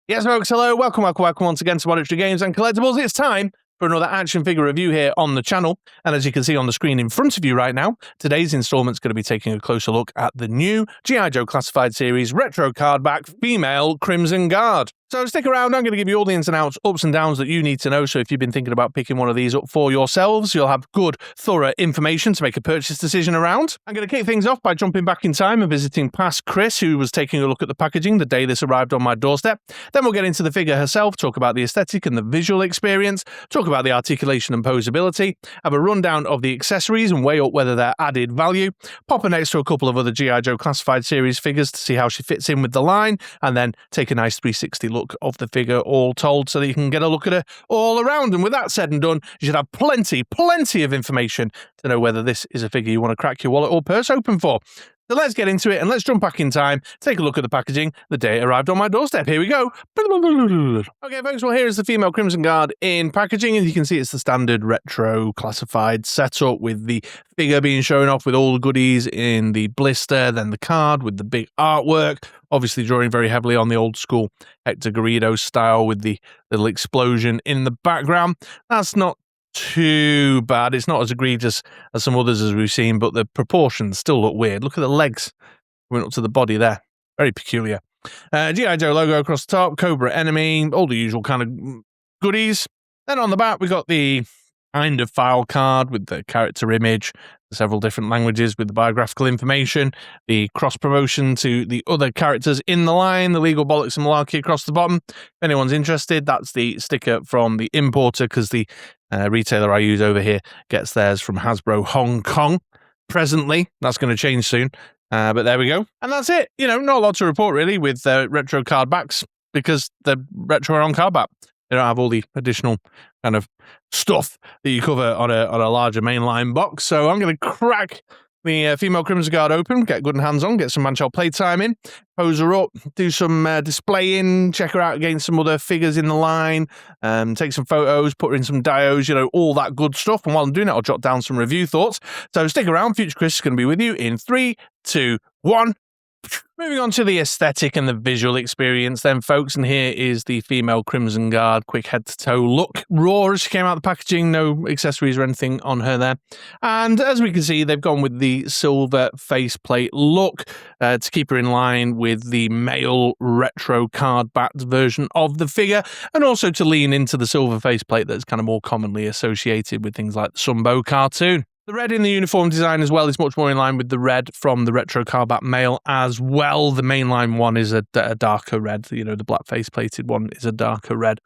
Yes, folks, hello, welcome once again to Monetary Games and Collectibles. It's time for another action figure review here on the channel. And as you can see on the screen in front of you right now, today's installment's going to be taking a closer look at the new G.I. Joe Classified Series Retro Cardback Female Crimson Guard. So stick around, I'm going to give you all the ins and outs, ups and downs that you need to know. So if you've been thinking about picking one of these up for yourselves, you'll have good, thorough information to make a purchase decision around. I'm going to kick things off by jumping back in time and visiting past Chris, who was taking a look at the packaging the day this arrived on my doorstep. Then we'll get into the figure herself, talk about the aesthetic and the visual experience, talk about the articulation and posability, have a rundown of the accessories and weigh up whether they're added value, pop her next to a couple of other G.I. Joe Classified Series figures to see how she fits in with the line, and then take a nice 360 look of the figure all told so that you can get a look at her all around. And with that said and done, you should have plenty of information to know whether this is a figure you want to crack your wallet or purse open for. So let's get into it and let's jump back in time, take a look at the packaging the day it arrived on my doorstep. Here we go. Okay, folks, well, here is the Female Crimson Guard in packaging, and you can see it's the standard retro classified setup with the figure being shown off with all the goodies in the blister, then the card with the big artwork, obviously drawing very heavily on the old school Hector Garrido style with the little explosion in the background. That's not too bad. It's not as egregious as some others as we've seen, but the proportions still look weird. Look at the legs going up to the body there. Very peculiar. G.I. Joe logo across the top, Cobra enemy, all the usual kind of goodies. Then on the back, we got the kind of file card with the character image, several different languages with the biographical information, the cross promotion to the other characters in the line, the legal bollocks and malarkey across the bottom. If anyone's interested, that's the sticker from the importer, because the retailer I use over here gets theirs from Hasbro Hong Kong presently. That's going to change soon, but there we go. And that's it. You know, not a lot to report really with retro card backs, because the retro are on card back. They don't have all the additional kind of stuff that you cover on a larger mainline box. So I'm going to crack the Female Crimson Guard open, get good and hands-on, get some Manchild playtime in, pose her up, do some displaying, check her out against some other figures in the line, take some photos, put her in some dios, you know, all that good stuff. And while I'm doing it, I'll jot down some review thoughts. So stick around. Future Chris is going to be with you in 3, 2, 1. Moving on to the aesthetic and the visual experience then, folks, and here is the Female Crimson Guard quick head-to-toe look. Raw as she came out of the packaging, no accessories or anything on her there. And as we can see, they've gone with the silver faceplate look to keep her in line with the male retro card-backed version of the figure, and also to lean into the silver faceplate that's kind of more commonly associated with things like the Sunbow cartoon. The red in the uniform design as well is much more in line with the red from the retro cardback male as well. The mainline one is a darker red. You know, the black face-plated one is a darker red.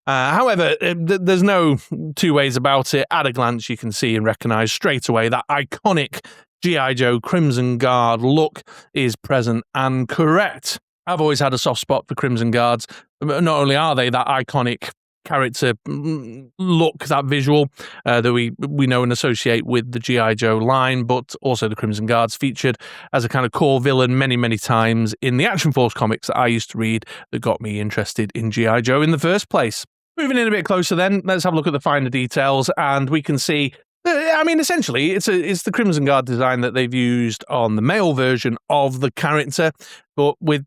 However, there's no two ways about it. At a glance, you can see and recognise straight away that iconic G.I. Joe Crimson Guard look is present and correct. I've always had a soft spot for Crimson Guards. Not only are they that iconic character look, that visual that we know and associate with the G.I. Joe line, but also the Crimson Guards featured as a kind of core villain many times in the Action Force comics that I used to read that got me interested in G.I. Joe in the first place. Moving in a bit closer then, let's have a look at the finer details, and we can see, I mean, essentially, it's the Crimson Guard design that they've used on the male version of the character, but with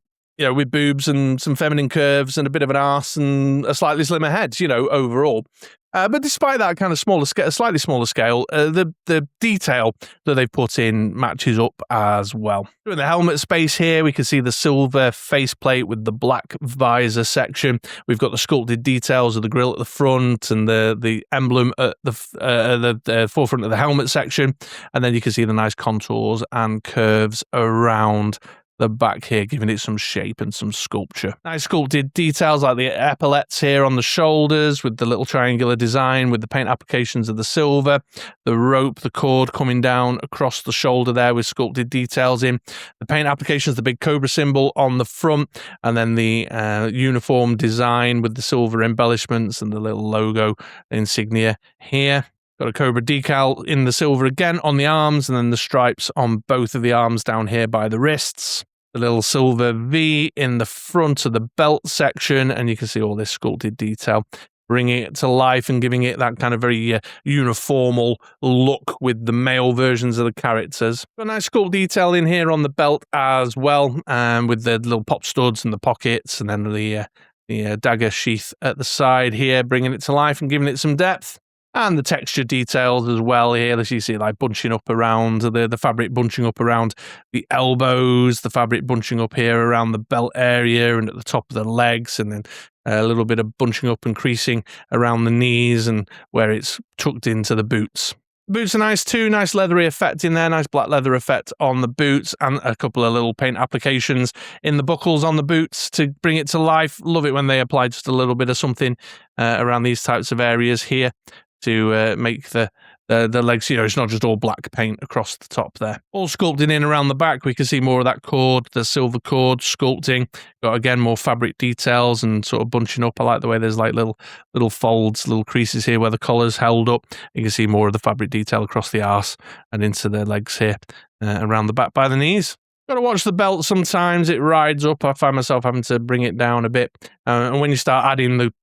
boobs and some feminine curves and a bit of an arse and a slightly slimmer head, you know, overall. But despite that kind of slightly smaller scale, the detail that they've put in matches up as well. In the helmet space here, we can see the silver faceplate with the black visor section. We've got the sculpted details of the grille at the front and the emblem at the forefront of the helmet section. And then you can see the nice contours and curves around the back here, giving it some shape and some sculpture. Nice sculpted details like the epaulettes here on the shoulders with the little triangular design with the paint applications of the silver, the rope, the cord coming down across the shoulder there with sculpted details in. The paint applications, the big Cobra symbol on the front, and then the uniform design with the silver embellishments and the little logo insignia here. Got a Cobra decal in the silver again on the arms, and then the stripes on both of the arms down here by the wrists. The little silver V in the front of the belt section, and you can see all this sculpted detail, bringing it to life and giving it that kind of very uniformal look with the male versions of the characters. Got a nice sculpt detail in here on the belt as well, with the little pop studs and the pockets, and then the the dagger sheath at the side here, bringing it to life and giving it some depth. And the texture details as well here, as you see, like bunching up around the fabric, bunching up around the elbows, the fabric bunching up here around the belt area and at the top of the legs, and then a little bit of bunching up and creasing around the knees and where it's tucked into the boots. Boots are nice too, nice leathery effect in there, nice black leather effect on the boots, and a couple of little paint applications in the buckles on the boots to bring it to life. Love it when they apply just a little bit of something around these types of areas here to make the legs, it's not just all black paint across the top there. All sculpting in around the back, we can see more of that cord, the silver cord sculpting. Got, again, more fabric details and sort of bunching up. I like the way there's like little folds, little creases here where the collar's held up. You can see more of the fabric detail across the arse and into the legs here, around the back by the knees. Got to watch the belt sometimes. It rides up. I find myself having to bring it down a bit. And when you start adding the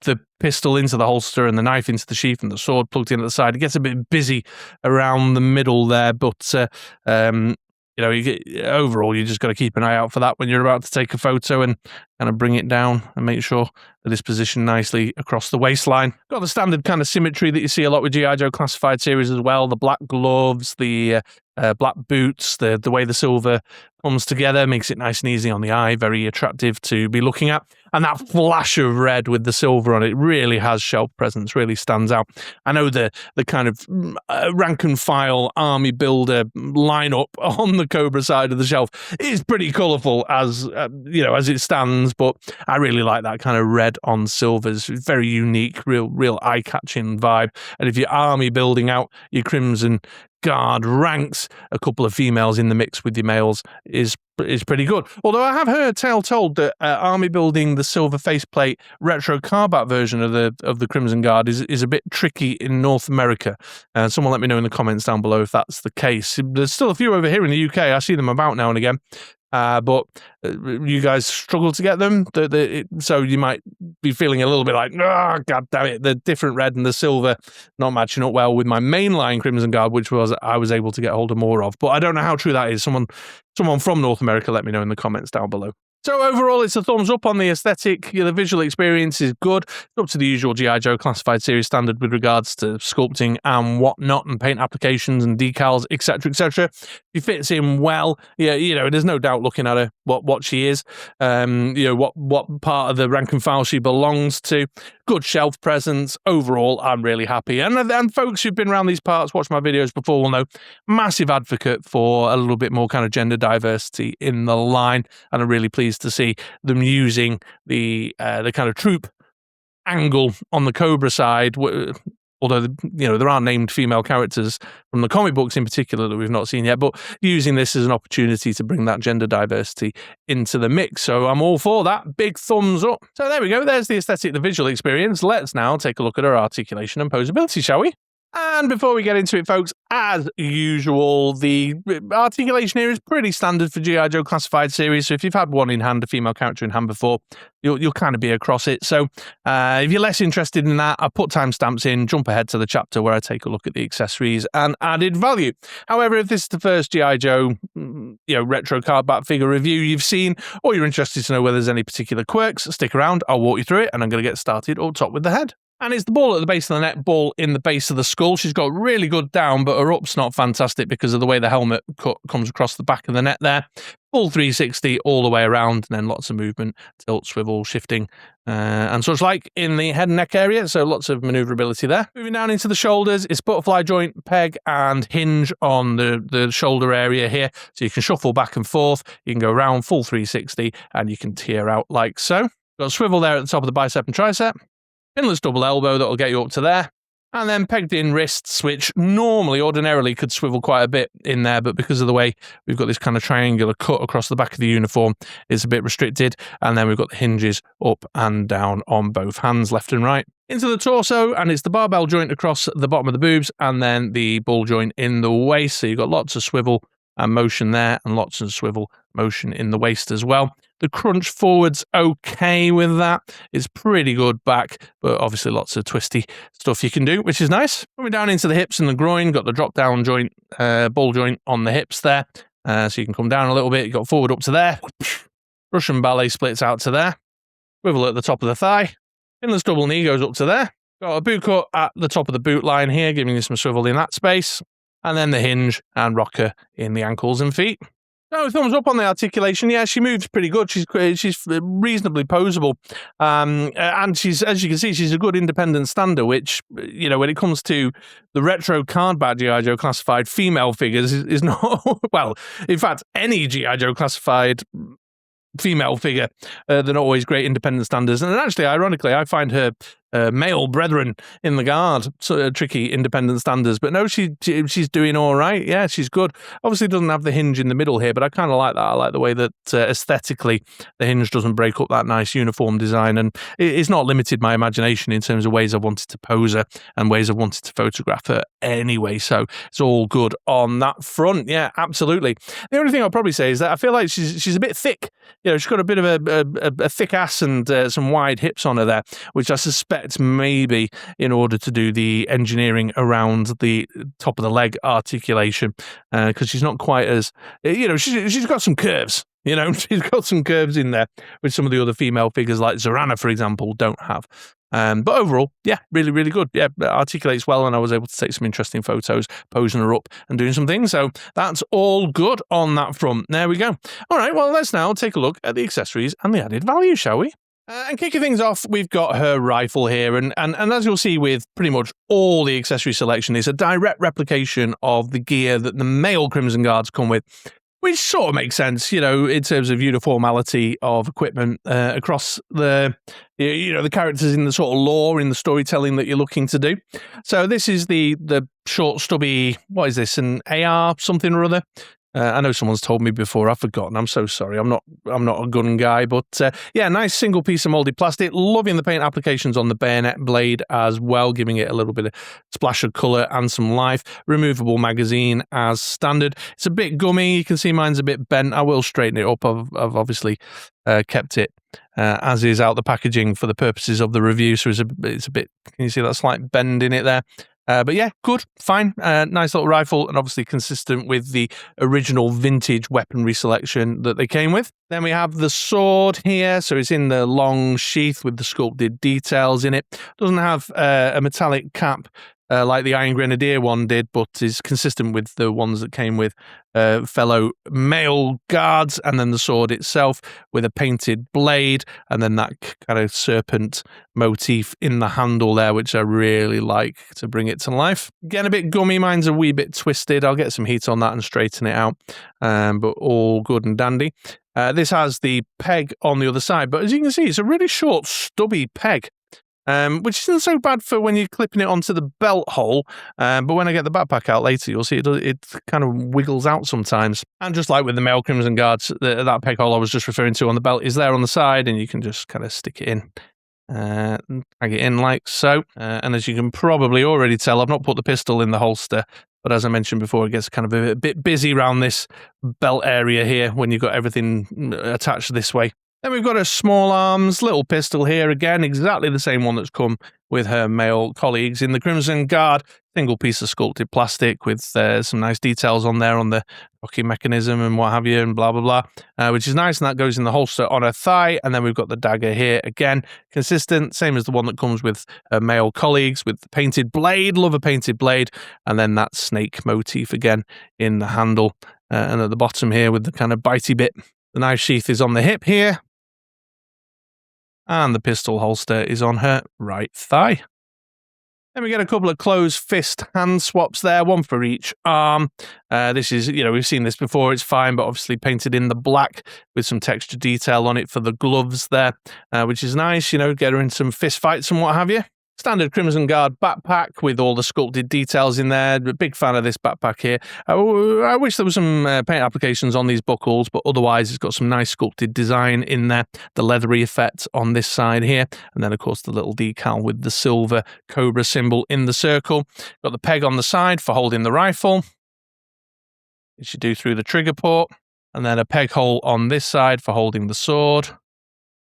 pistol into the holster and the knife into the sheath and the sword plugged in at the side, it gets a bit busy around the middle there. But, overall, you just got to keep an eye out for that when you're about to take a photo and kind of bring it down and make sure that it's positioned nicely across the waistline. Got the standard kind of symmetry that you see a lot with G.I. Joe Classified series as well. The black gloves, the black boots, the way the silver comes together makes it nice and easy on the eye, very attractive to be looking at. And that flash of red with the silver on it really has shelf presence, really stands out. I know the kind of rank and file army builder lineup on the Cobra side of the shelf is pretty colourful as it stands, but I really like that kind of red on silvers. Very unique, real eye-catching vibe. And if you're army building out your Crimson Guard ranks, a couple of females in the mix with your males is pretty good. Although I have heard tale told that army building the silver faceplate retro carbat version of the Crimson Guard is a bit tricky in North America. Someone let me know in the comments down below if that's the case. There's still a few over here in the UK. I see them about now and again. But you guys struggle to get them, so you might be feeling a little bit like, oh, god damn it, the different red and the silver not matching up well with my mainline Crimson Guard, which I was able to get hold of more of. But I don't know how true that is. Someone from North America, let me know in the comments down below. So overall, it's a thumbs up on the aesthetic. The visual experience is good. It's up to the usual G.I. Joe Classified series standard with regards to sculpting and whatnot, and paint applications and decals, etc., etc. She fits in well. Yeah, there's no doubt looking at her what she is. What part of the rank and file she belongs to. Good shelf presence. Overall, I'm really happy. And folks who've been around these parts, watched my videos before, will know, massive advocate for a little bit more kind of gender diversity in the line, and I'm really pleased to see them using the kind of troop angle on the Cobra side. Although there are named female characters from the comic books in particular that we've not seen yet, but using this as an opportunity to bring that gender diversity into the mix. So I'm all for that. Big thumbs up. So there we go. There's the aesthetic, the visual experience. Let's now take a look at our articulation and posability, shall we? And before we get into it, folks, as usual, the articulation here is pretty standard for G.I. Joe Classified series. So if you've had one in hand, a female character in hand before, you'll kind of be across it. So if you're less interested in that, I put timestamps in, jump ahead to the chapter where I take a look at the accessories and added value. However, if this is the first G.I. Joe retro cardback figure review you've seen, or you're interested to know whether there's any particular quirks, stick around. I'll walk you through it, and I'm going to get started up top with the head. And it's the ball at the base of the neck, ball in the base of the skull. She's got really good down, but her up's not fantastic because of the way the helmet cut comes across the back of the neck there. Full 360 all the way around, and then lots of movement, tilt, swivel, shifting, and such like in the head and neck area, so lots of manoeuvrability there. Moving down into the shoulders, it's butterfly joint, peg, and hinge on the shoulder area here, so you can shuffle back and forth, you can go around full 360, and you can tear out like so. Got a swivel there at the top of the bicep and tricep. Pinless double elbow that'll get you up to there. And then pegged in wrists, which ordinarily could swivel quite a bit in there, but because of the way we've got this kind of triangular cut across the back of the uniform, it's a bit restricted. And then we've got the hinges up and down on both hands, left and right. Into the torso, and it's the barbell joint across the bottom of the boobs, and then the ball joint in the waist. So you've got lots of swivel and motion there, and lots of swivel motion in the waist as well. The crunch forward's okay with that. It's pretty good back, but obviously lots of twisty stuff you can do, which is nice. Coming down into the hips and the groin, got the drop down joint, ball joint on the hips there. So you can come down a little bit. You got forward up to there. Russian ballet splits out to there. Swivel at the top of the thigh. Pinless double knee goes up to there. Got a boot cut at the top of the boot line here, giving you some swivel in that space. And then the hinge and rocker in the ankles and feet. No, thumbs up on the articulation. Yeah, she moves pretty good. She's reasonably posable. And she's, as you can see, she's a good independent stander, which, you know, when it comes to the retro card back G.I. Joe classified female figures is not, well, in fact, any G.I. Joe classified female figure, they're not always great independent standers. And actually, ironically, I find her male brethren in the guard sort of tricky independent standers. But no, she's doing all right. Yeah, she's good. Obviously doesn't have the hinge in the middle here, but I kind of like that. I like the way that aesthetically the hinge doesn't break up that nice uniform design. And it's not limited my imagination in terms of ways I wanted to pose her and ways I wanted to photograph her anyway. So it's all good on that front. Yeah, absolutely. The only thing I'll probably say is that I feel like she's a bit thick. You know, she's got a bit of a thick ass and some wide hips on her there, which I suspect maybe in order to do the engineering around the top of the leg articulation, because she's not quite as, you know, she's got some curves. You know, she's got some curves in there, which some of the other female figures like Zorana, for example, don't have. But overall, yeah, really, really good. Yeah, articulates well, and I was able to take some interesting photos, posing her up and doing some things. So that's all good on that front. There we go. All right, well, let's now take a look at the accessories and the added value, shall we? And kicking things off, we've got her rifle here, and as you'll see with pretty much all the accessory selection, it's a direct replication of the gear that the male Crimson Guards come with, which sort of makes sense, you know, in terms of uniformality of equipment across the, you know, the characters in the sort of lore, in the storytelling that you're looking to do. So this is the short, stubby, what is this, an AR something or other? I know someone's told me before. I've forgotten. I'm so sorry. I'm not a gun guy, but yeah, nice single piece of molded plastic. Loving the paint applications on the bayonet blade as well, giving it a little bit of splash of color and some life. Removable magazine as standard. It's a bit gummy. You can see mine's a bit bent. I will straighten it up. I've obviously kept it as is out the packaging for the purposes of the review. So it's a bit. Can you see that slight bend in it there? But yeah, good, fine, nice little rifle, and obviously consistent with the original vintage weaponry selection that they came with. Then we have the sword here, so it's in the long sheath with the sculpted details in it. Doesn't have a metallic cap like the Iron Grenadier one did, but is consistent with the ones that came with fellow male guards, and then the sword itself with a painted blade, and then that kind of serpent motif in the handle there, which I really like to bring it to life. Again, a bit gummy, mine's a wee bit twisted. I'll get some heat on that and straighten it out, but all good and dandy. This has the peg on the other side, but as you can see, it's a really short, stubby peg. Which isn't so bad for when you're clipping it onto the belt hole, but when I get the backpack out later, you'll see it kind of wiggles out sometimes. And just like with the male Crimson Guards, that peg hole I was just referring to on the belt is there on the side, and you can just kind of stick it in, drag it in like so. And as you can probably already tell, I've not put the pistol in the holster, but as I mentioned before, it gets kind of a bit busy around this belt area here when you've got everything attached this way. Then we've got a small arms little pistol here, again, exactly the same one that's come with her male colleagues in the Crimson Guard. Single piece of sculpted plastic with some nice details on there on the cocking mechanism and what have you, and blah, blah, blah, which is nice, and that goes in the holster on her thigh. And then we've got the dagger here, again, consistent, same as the one that comes with her male colleagues with the painted blade, love a painted blade, and then that snake motif again in the handle, and at the bottom here with the kind of bitey bit. The knife sheath is on the hip here, and the pistol holster is on her right thigh. Then we get a couple of closed fist hand swaps there, one for each arm. This is, you know, we've seen this before, it's fine, but obviously painted in the black with some texture detail on it for the gloves there, which is nice, you know, get her in some fist fights and what have you. Standard Crimson Guard backpack with all the sculpted details in there. Big fan of this backpack here. I wish there was some paint applications on these buckles, but otherwise it's got some nice sculpted design in there. The leathery effect on this side here. And then, of course, the little decal with the silver Cobra symbol in the circle. Got the peg on the side for holding the rifle, which you do through the trigger port. And then a peg hole on this side for holding the sword,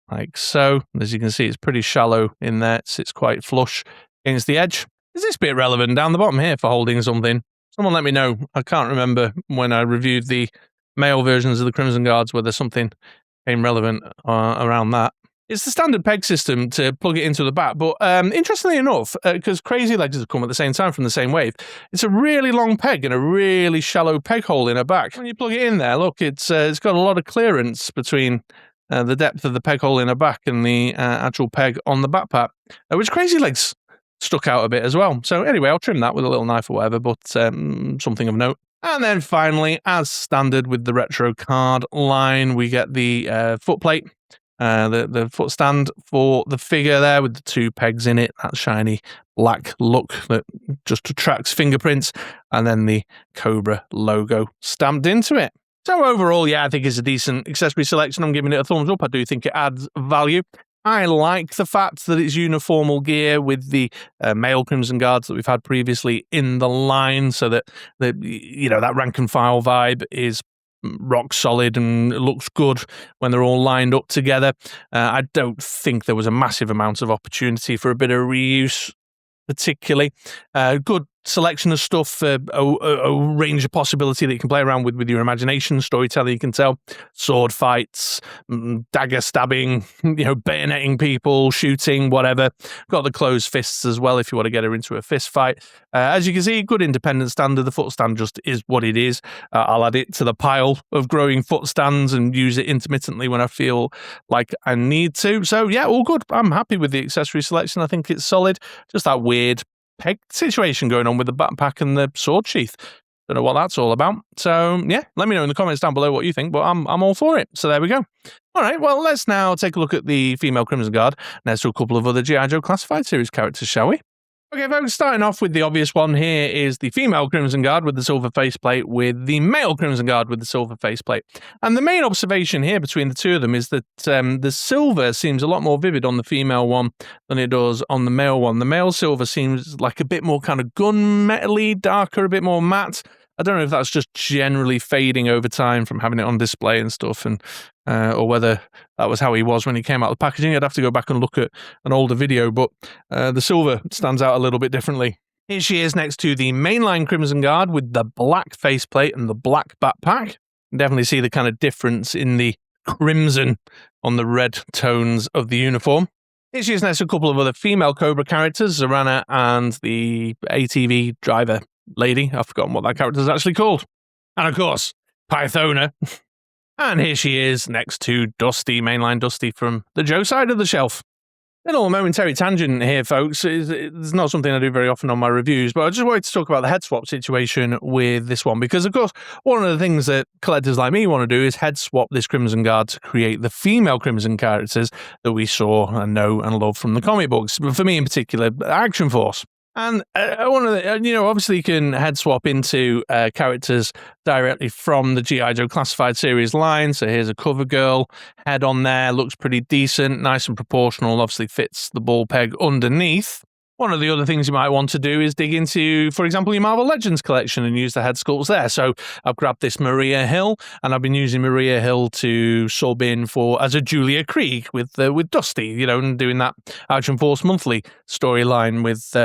like so. As you can see, it's pretty shallow in there. It sits quite flush against the edge. Is this bit relevant down the bottom here for holding something? Someone let me know. I can't remember when I reviewed the male versions of the Crimson Guards whether something came relevant around that. It's the standard peg system to plug it into the back, but interestingly enough, because Crazy Legs have come at the same time from the same wave, it's a really long peg and a really shallow peg hole in her back. When you plug it in there, look, it's got a lot of clearance between the depth of the peg hole in her back and the actual peg on the backpack, which Crazy Legs stuck out a bit as well. So anyway, I'll trim that with a little knife or whatever, but something of note. And then finally, as standard with the retro card line, we get the foot plate. The foot stand for the figure there with the 2 pegs in it, that shiny black look that just attracts fingerprints, and then the Cobra logo stamped into it. So overall, yeah, I think it's a decent accessory selection. I'm giving it a thumbs up. I do think it adds value. I like the fact that it's uniformal gear with the male Crimson Guards that we've had previously in the line, so that that rank and file vibe is rock solid and it looks good when they're all lined up together. I don't think there was a massive amount of opportunity for a bit of reuse, particularly. Good selection of stuff, a range of possibility that you can play around with your imagination, storytelling, you can tell, sword fights, dagger stabbing, bayoneting people, shooting, whatever. Got the closed fists as well if you want to get her into a fist fight. As you can see, good independent standard. The foot stand just is what it is. I'll add it to the pile of growing foot stands and use it intermittently when I feel like I need to. So yeah, all good. I'm happy with the accessory selection. I think it's solid. Just that weird peg situation going on with the backpack and the sword sheath. Don't know what that's all about. So yeah, let me know in the comments down below what you think, but I'm all for it. So there we go. All right, well, let's now take a look at the female Crimson Guard next to a couple of other G.I. Joe Classified Series characters, shall we? Okay, folks, starting off with the obvious one here is the female Crimson Guard with the silver faceplate with the male Crimson Guard with the silver faceplate. And the main observation here between the two of them is that the silver seems a lot more vivid on the female one than it does on the male one. The male silver seems like a bit more kind of gunmetal-y, darker, a bit more matte. I don't know if that's just generally fading over time from having it on display and stuff, and or whether that was how he was when he came out of the packaging. I'd have to go back and look at an older video, but the silver stands out a little bit differently. Here she is next to the mainline Crimson Guard with the black faceplate and the black backpack. You definitely see the kind of difference in the crimson on the red tones of the uniform. Here she is next to a couple of other female Cobra characters, Zorana and the ATV driver lady. I've forgotten what that character is actually called. And of course, Pythona. And here she is next to Dusty, mainline Dusty from the Joe side of the shelf. Little momentary tangent here, folks. It's not something I do very often on my reviews, but I just wanted to talk about the head swap situation with this one, because, of course, one of the things that collectors like me want to do is head swap this Crimson Guard to create the female Crimson characters that we saw and know and love from the comic books. But for me in particular, Action Force. And one of the, obviously you can head swap into characters directly from the G.I. Joe Classified Series line. So here's a Cover Girl head on there, looks pretty decent, nice and proportional, obviously fits the ball peg underneath. One of the other things you might want to do is dig into, for example, your Marvel Legends collection and use the head sculpts there. So I've grabbed this Maria Hill, and I've been using Maria Hill to sub in as a Julia Kreig with Dusty, and doing that Action Force Monthly storyline with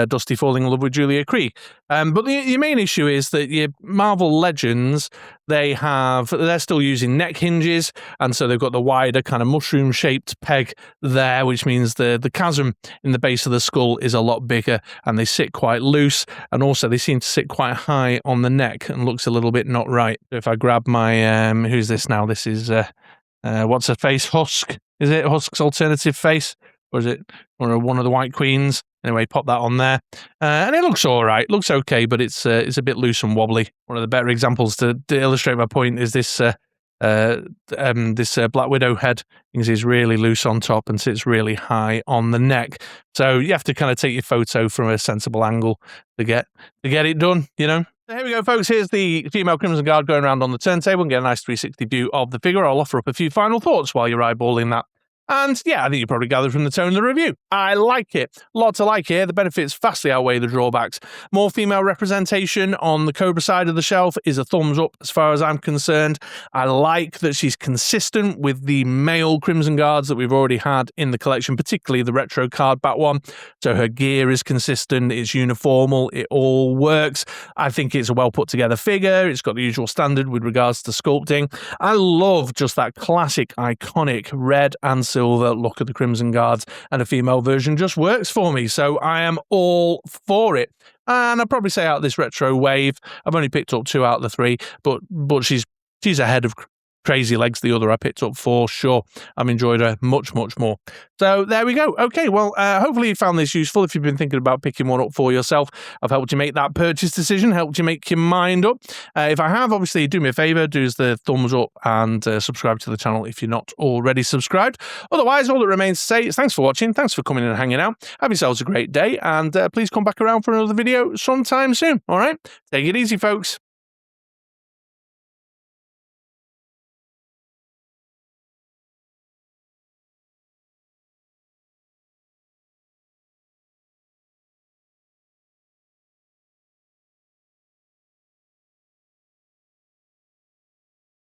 Dusty falling in love with Julia Kreig. But the main issue is that your Marvel Legends, they're still using neck hinges, and so they've got the wider kind of mushroom-shaped peg there, which means the chasm in the base of the skull is a lot bigger, and they sit quite loose, and also they seem to sit quite high on the neck and looks a little bit not right. If I grab my, who's this now? This is, what's her face? Husk? Is it Husk's alternative face? Or is it one of the White Queens? Anyway, pop that on there. And it looks all right. Looks okay, but it's a bit loose and wobbly. One of the better examples to illustrate my point is this Black Widow head. You can see it's really loose on top and sits really high on the neck. So you have to kind of take your photo from a sensible angle to get it done, So here we go, folks. Here's the female Crimson Guard going around on the turntable and get a nice 360 view of the figure. I'll offer up a few final thoughts while you're eyeballing that. And yeah, I think you probably gathered from the tone of the review. I like it. Lots to like here. The benefits vastly outweigh the drawbacks. More female representation on the Cobra side of the shelf is a thumbs up as far as I'm concerned. I like that she's consistent with the male Crimson Guards that we've already had in the collection, particularly the retro card back one. So her gear is consistent, it's uniformal, it all works. I think it's a well put together figure. It's got the usual standard with regards to sculpting. I love just that classic, iconic red and silver silver look of the Crimson Guards, and a female version just works for me. So I am all for it. And I'd probably say out of this retro wave, I've only picked up 2 out of the 3, but she's ahead of Crazy Legs, the other I picked up for sure. I've enjoyed her much, much more. So there we go. Okay, well, hopefully you found this useful. If you've been thinking about picking one up for yourself, I've helped you make that purchase decision, helped you make your mind up. If I have, obviously, do me a favour, do us the thumbs up and subscribe to the channel if you're not already subscribed. Otherwise, all that remains to say is thanks for watching, thanks for coming and hanging out. Have yourselves a great day, and please come back around for another video sometime soon. All right? Take it easy, folks.